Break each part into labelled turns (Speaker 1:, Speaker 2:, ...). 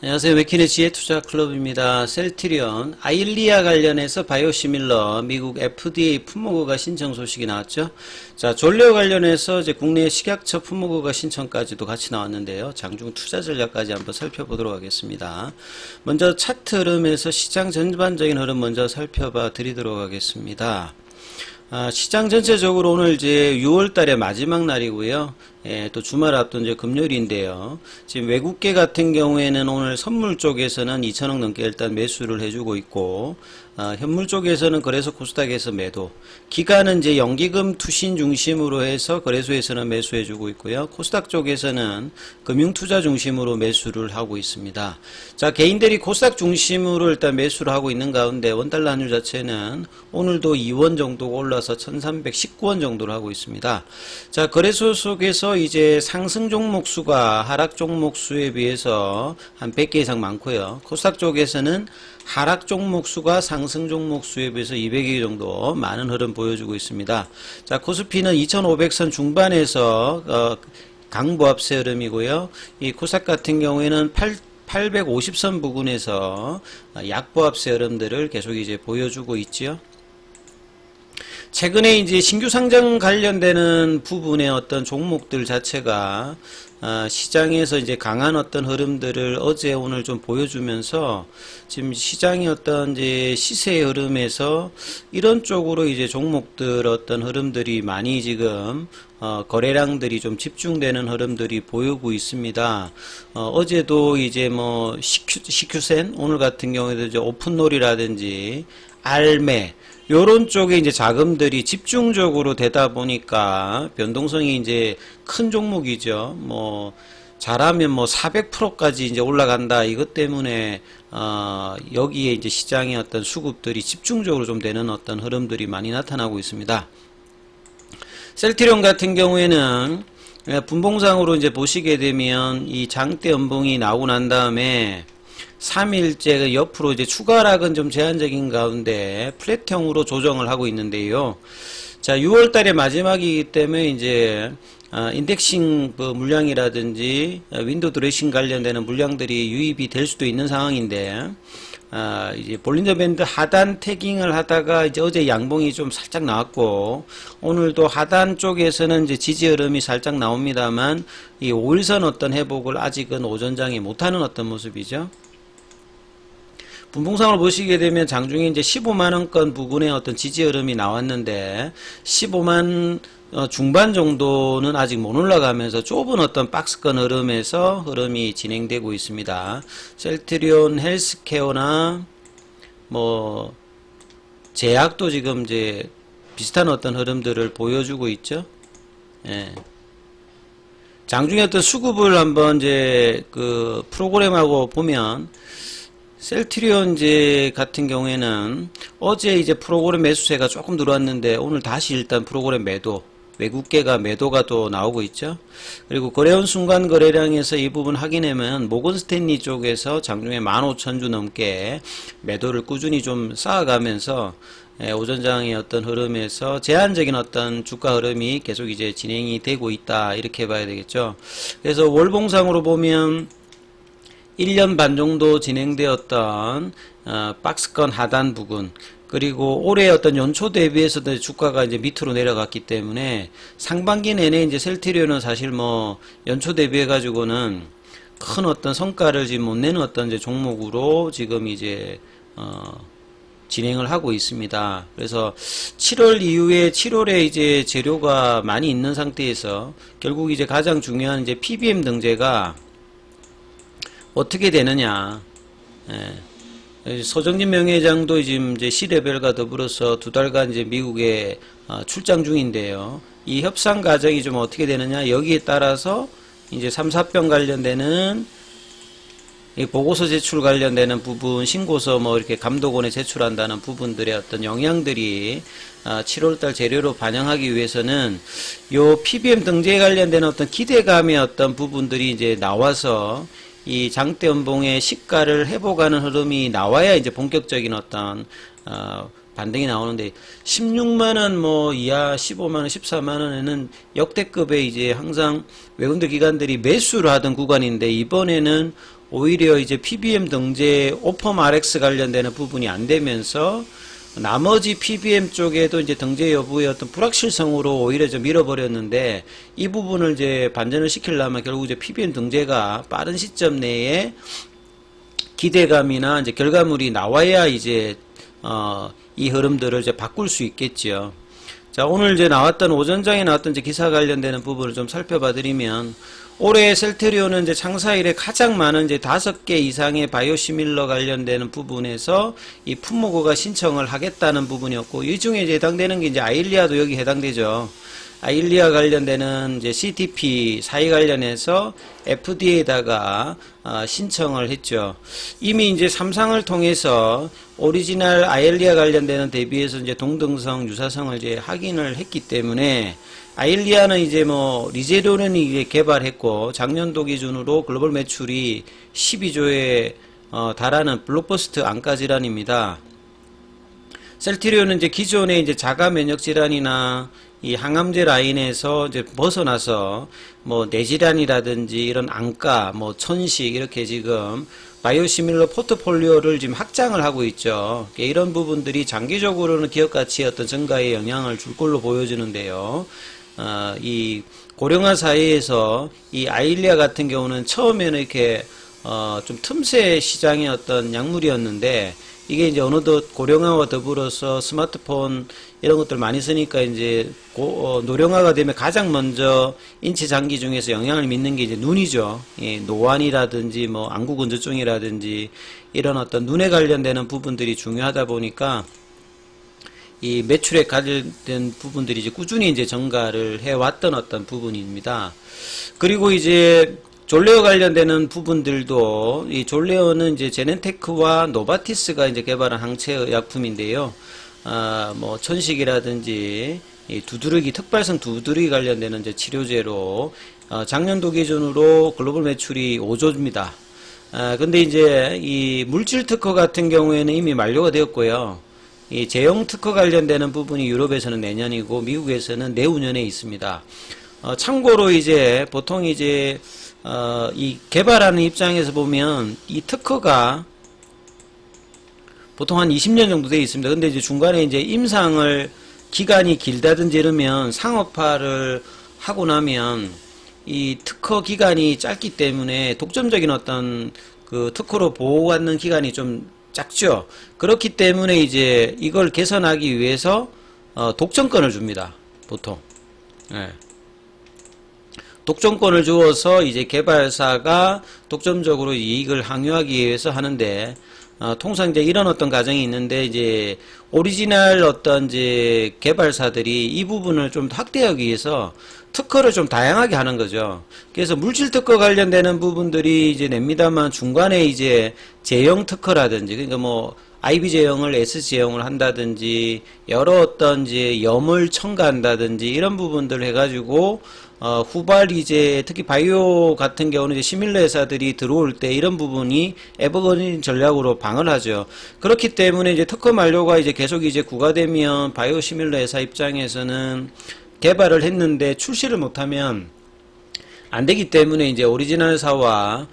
Speaker 1: 안녕하세요. 맥킨의 지혜투자클럽입니다. 셀트리온, 아일리아 관련해서 바이오시밀러 미국 FDA 품목허가 신청 소식이 나왔죠. 자, 졸레오 관련해서 이제 국내 식약처 품목허가 신청까지도 같이 나왔는데요. 장중 투자 전략까지 한번 살펴보도록 하겠습니다. 먼저 차트 흐름에서 시장 전반적인 흐름 먼저 살펴봐 드리도록 하겠습니다. 시장 전체적으로 오늘 이제 6월달의 마지막 날이고요. 예, 또 주말 앞둔 이제 금요일인데요. 지금 외국계 같은 경우에는 오늘 선물 쪽에서는 2천억 넘게 일단 매수를 해주고 있고, 현물 쪽에서는 거래소 코스닥에서 매도, 기간은 이제 연기금 투신 중심으로 해서 거래소에서는 매수해주고 있고요. 코스닥 쪽에서는 금융투자 중심으로 매수를 하고 있습니다. 자, 개인들이 코스닥 중심으로 일단 매수를 하고 있는 가운데 원달러 환율 자체는 오늘도 2원 정도가 올라서 1319원 정도를 하고 있습니다. 자, 거래소 속에서 이제 상승 종목 수가 하락 종목 수에 비해서 한 100개 이상 많고요. 코스닥 쪽에서는 하락 종목 수가 상승 종목 수에 비해서 200개 정도 많은 흐름 보여주고 있습니다. 자, 코스피는 2500선 중반에서 강보합세 흐름이고요. 이 코스닥 같은 경우에는 850선 부근에서 약보합세 흐름들을 계속 이제 보여주고 있죠. 최근에 이제 신규 상장 관련되는 부분의 어떤 종목들 자체가 시장에서 이제 강한 어떤 흐름들을 어제 오늘 좀 보여주면서 지금 시장의 어떤 이제 시세의 흐름에서 이런 쪽으로 이제 종목들 어떤 흐름들이 많이 지금 거래량들이 좀 집중되는 흐름들이 보이고 있습니다. 어제도 이제 뭐 CQ센 오늘 같은 경우에도 이제 오픈놀이라든지 알매 요런 쪽에 이제 자금들이 집중적으로 되다 보니까 변동성이 이제 큰 종목이죠. 뭐 잘하면 뭐 400%까지 이제 올라간다. 이것 때문에 여기에 이제 시장의 어떤 수급들이 집중적으로 좀 되는 어떤 흐름들이 많이 나타나고 있습니다. 셀트리온 같은 경우에는 분봉상으로 이제 보시게 되면 이 장대 연봉이 나오고 난 다음에 3일째 옆으로 이제 추가락은 좀 제한적인 가운데 플랫형으로 조정을 하고 있는데요. 자, 6월달의 마지막이기 때문에 이제 인덱싱 물량이라든지 윈도우 드레싱 관련되는 물량들이 유입이 될 수도 있는 상황인데 이제 볼린저 밴드 하단 태깅을 하다가 이제 어제 양봉이 좀 살짝 나왔고 오늘도 하단 쪽에서는 이제 지지 흐름이 살짝 나옵니다만 이 5일선 어떤 회복을 아직은 오전장에 못하는 어떤 모습이죠. 분봉상을 보시게 되면 장중에 이제 15만원권 부근의 어떤 지지 흐름이 나왔는데 15만 중반 정도는 아직 못 올라가면서 좁은 어떤 박스권 흐름에서 흐름이 진행되고 있습니다. 셀트리온 헬스케어나 뭐 제약도 지금 이제 비슷한 어떤 흐름들을 보여주고 있죠. 예. 장중에 어떤 수급을 한번 이제 그 프로그램하고 보면 셀트리온 이제 같은 경우에는 어제 이제 프로그램 매수세가 조금 들어왔는데 오늘 다시 일단 프로그램 매도, 외국계가 매도가 또 나오고 있죠. 그리고 거래원 순간 거래량에서 이 부분 확인하면 모건 스탠리 쪽에서 장중에 15,000주 넘게 매도를 꾸준히 좀 쌓아가면서 오전장의 어떤 흐름에서 제한적인 어떤 주가 흐름이 계속 이제 진행이 되고 있다 이렇게 봐야 되겠죠. 그래서 월봉상으로 보면 1년 반 정도 진행되었던 박스권 하단 부근 그리고 올해 어떤 연초 대비해서도 주가가 이제 밑으로 내려갔기 때문에 상반기 내내 이제 셀트리온은 사실 뭐 연초 대비해 가지고는 큰 어떤 성과를 지금 못 내는 어떤 이제 종목으로 지금 이제 진행을 하고 있습니다. 그래서 7월 이후에 7월에 이제 재료가 많이 있는 상태에서 결국 이제 가장 중요한 이제 PBM 등재가 어떻게 되느냐. 예. 서정진 명예회장도 지금 이제 C레벨과 더불어서 2달간 이제 미국에 출장 중인데요. 이 협상 과정이 좀 어떻게 되느냐. 여기에 따라서 이제 3, 4병 관련되는 이 보고서 제출 관련되는 부분, 신고서 뭐 이렇게 감독원에 제출한다는 부분들의 어떤 영향들이 7월달 재료로 반영하기 위해서는 요 PBM 등재에 관련되는 어떤 기대감의 어떤 부분들이 이제 나와서 이 장대 연봉의 시가를 회복하는 흐름이 나와야 이제 본격적인 어떤 반등이 나오는데 16만원 뭐 이하 15만원 14만원에는 역대급의 이제 항상 외국인들 기관들이 매수를 하던 구간인데 이번에는 오히려 이제 PBM 등재 오펌 RX 관련되는 부분이 안 되면서 나머지 PBM 쪽에도 이제 등재 여부의 어떤 불확실성으로 오히려 좀 밀어버렸는데, 이 부분을 이제 반전을 시키려면 결국 이제 PBM 등재가 빠른 시점 내에 기대감이나 이제 결과물이 나와야 이제 이 흐름들을 이제 바꿀 수 있겠죠. 자, 오늘 이제 나왔던 오전장에 나왔던 이제 기사 관련되는 부분을 좀 살펴봐 드리면, 올해 셀트리온은 이제 창사 이래 가장 많은 이제 5개 이상의 바이오시밀러 관련되는 부분에서 이 푸모고가 신청을 하겠다는 부분이었고, 이 중에 이제 해당되는 게 이제 아일리아도 여기 해당되죠. 아일리아 관련되는 이제 CTP 사이 관련해서 FDA에다가 신청을 했죠. 이미 이제 3상을 통해서 오리지널 아일리아 관련되는 대비해서 이제 동등성, 유사성을 이제 확인을 했기 때문에, 아일리아는 이제 뭐 리제로는이 이제 개발했고 작년도 기준으로 글로벌 매출이 12조에 달하는 블록버스트 안과 질환입니다. 셀트리온은 이제 기존의 이제 자가 면역 질환이나 이 항암제 라인에서 이제 벗어나서 뭐 뇌질환이라든지 이런 안과, 뭐 천식 이렇게 지금 바이오시밀러 포트폴리오를 지금 확장을 하고 있죠. 이런 부분들이 장기적으로는 기업 가치의 어떤 증가에 영향을 줄 걸로 보여지는데요. 이 고령화 사회에서 이 아일리아 같은 경우는 처음에는 이렇게 좀 틈새 시장의 어떤 약물이었는데, 이게 이제 어느덧 고령화와 더불어서 스마트폰 이런 것들 많이 쓰니까 이제 노령화가 되면 가장 먼저 인체 장기 중에서 영향을 미치는 게 이제 눈이죠. 예, 노안이라든지 뭐 안구 건조증이라든지 이런 어떤 눈에 관련되는 부분들이 중요하다 보니까 이 매출에 관련된 부분들이 이제 꾸준히 이제 증가를 해왔던 어떤 부분입니다. 그리고 이제 졸레어 관련되는 부분들도, 이 졸레어는 이제 제넨테크와 노바티스가 이제 개발한 항체 약품인데요. 뭐 천식이라든지 이 두드러기, 특발성 두드러기 관련되는 이제 치료제로 작년도 기준으로 글로벌 매출이 5조입니다. 근데 이제 이 물질 특허 같은 경우에는 이미 만료가 되었고요. 이 제형 특허 관련되는 부분이 유럽에서는 내년이고 미국에서는 내후년에 있습니다. 참고로 이제 보통 이제 이 개발하는 입장에서 보면 이 특허가 보통 한 20년 정도 되어 있습니다. 근데 이제 중간에 이제 임상을 기간이 길다든지 이러면 상업화를 하고 나면 이 특허 기간이 짧기 때문에 독점적인 어떤 그 특허로 보호받는 기간이 좀 작죠. 그렇기 때문에 이제 이걸 개선하기 위해서 독점권을 줍니다. 보통. 예. 독점권을 주어서 이제 개발사가 독점적으로 이익을 항유하기 위해서 하는데, 통상 이제 이런 어떤 과정이 있는데, 이제 오리지널 어떤 이제 개발사들이 이 부분을 좀 확대하기 위해서 특허를 좀 다양하게 하는 거죠. 그래서 물질 특허 관련되는 부분들이 이제 냅니다만, 중간에 이제 제형 특허라든지, 그러니까 뭐 IB 제형을 S 제형을 한다든지, 여러 어떤 이제 염을 첨가한다든지 이런 부분들을 해가지고 후발 이제 특히 바이오 같은 경우는 이제 시밀러 회사들이 들어올 때 이런 부분이 에버그린 전략으로 방을 하죠. 그렇기 때문에 이제 특허 만료가 이제 계속 이제 구가되면 바이오 시밀러 회사 입장에서는 개발을 했는데 출시를 못하면 안 되기 때문에 이제 오리지널사와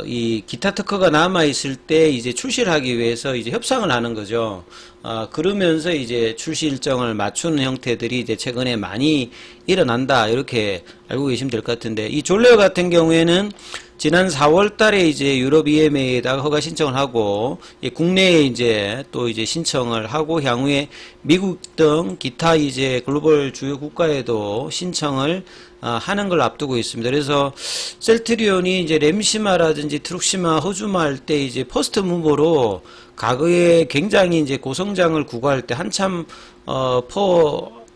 Speaker 1: 이 기타 특허가 남아 있을 때 이제 출시를 하기 위해서 이제 협상을 하는 거죠. 그러면서 이제 출시 일정을 맞추는 형태들이 이제 최근에 많이 일어난다, 이렇게 알고 계시면 될 것 같은데, 이 졸레어 같은 경우에는 지난 4월 달에 이제 유럽 EMA에다가 허가 신청을 하고, 국내에 이제 또 이제 신청을 하고, 향후에 미국 등 기타 이제 글로벌 주요 국가에도 신청을 하는 걸 앞두고 있습니다. 그래서 셀트리온이 이제 램시마라든지 트룩시마, 허주마 할 때 이제 퍼스트 무버로 과거에 굉장히 이제 고성장을 구가할 때 한참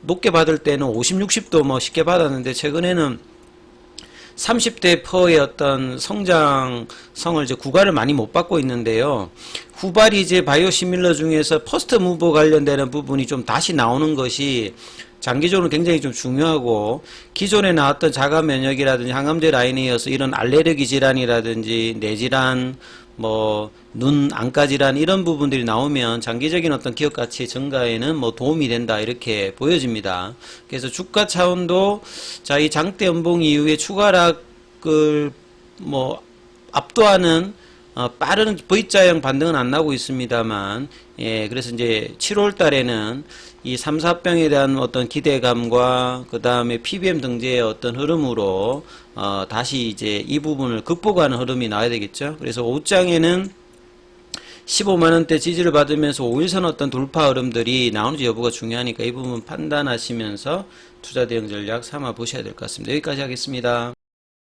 Speaker 1: 높게 받을 때는 50, 60도 뭐 쉽게 받았는데, 최근에는 30대 퍼의 어떤 성장성을 이제 구가를 많이 못 받고 있는데요. 후발이 이제 바이오시밀러 중에서 퍼스트 무버 관련되는 부분이 좀 다시 나오는 것이 장기적으로 굉장히 좀 중요하고, 기존에 나왔던 자가 면역이라든지 항암제 라인에 이어서 이런 알레르기 질환이라든지 뇌질환, 뭐 눈 안과 질환 이런 부분들이 나오면 장기적인 어떤 기업 가치의 증가에는 뭐 도움이 된다, 이렇게 보여집니다. 그래서 주가 차원도 자, 이 장대 연봉 이후에 추가 하락을 뭐 압도하는 빠른 V자형 반등은 안 나오고 있습니다만, 예, 그래서 이제 7월 달에는 이 3, 4병에 대한 어떤 기대감과 그 다음에 PBM 등재의 어떤 흐름으로, 다시 이제 이 부분을 극복하는 흐름이 나와야 되겠죠. 그래서 5장에는 15만원대 지지를 받으면서 5일선 어떤 돌파 흐름들이 나오는지 여부가 중요하니까 이 부분 판단하시면서 투자 대응 전략 삼아 보셔야 될 것 같습니다. 여기까지 하겠습니다.